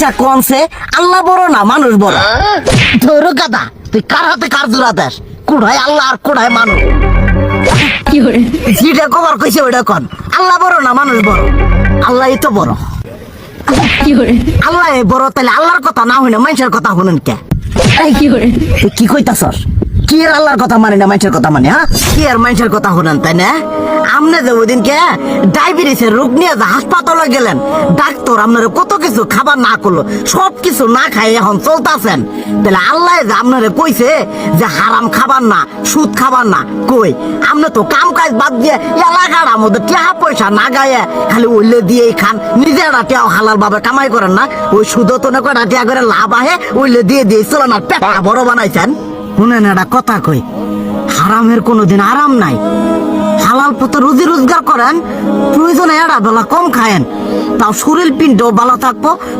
আচ্ছা কোনছে আল্লাহ বড় না মানুষ বড়? তোর গাদা তুই কার হাতে কার জোড়া দেশ? কুড়াই আল্লাহ আর কুড়াই মানুষ। যেটা কবার কইছে ওইটা কন। আল্লাহ বড় না মানুষ বড়? আল্লাহই তো বড়। আল্লাহ বড় তাহলে আল্লাহর কথা না হইনা মানুষের কথা শুনেন কে? তুই কি কইতাছস? কি এর আল্লাহর কথা মানে না মানুষের কথা মানে? হ্যাঁ কি আর মানুষের কথা শুনেন তাই না? আমনে যে ওই দিনকে ডায়াবেটিসের রোগ নিয়ে যে হাসপাতালে গেলেন, ডাক্তার আপনার কত কিছু খাবার না করলো, সব কিছু না খাই এখন চলতেছেন, তাহলে আল্লাহ যে আপনারে কইছে যে হারাম খাবার না, সুদ খাবার না, কই আপনি তো কাম কাজ বাদ দিয়ে এলাকার মধ্যে টাকা পয়সা না গায়ে খালি ওইলে দিয়েই খান, নিজেরা টিয়াও হালাল ভাবে কামাই করেন না, ওই সুদ তো না কটা টিয়া করে লাভ আহে ওইলে দিয়ে দিয়ে চলেন আর পেট বড় বানাইছেন। শুনেন একটা কথা কই, হারামের কোনোদিন আরাম নাই। হালাল পথে রুজি রোজগার করেন, প্রয়োজনে এড়া বেলা কম খায়েন, তাও শরীর পিণ্ড ভালো থাকবো।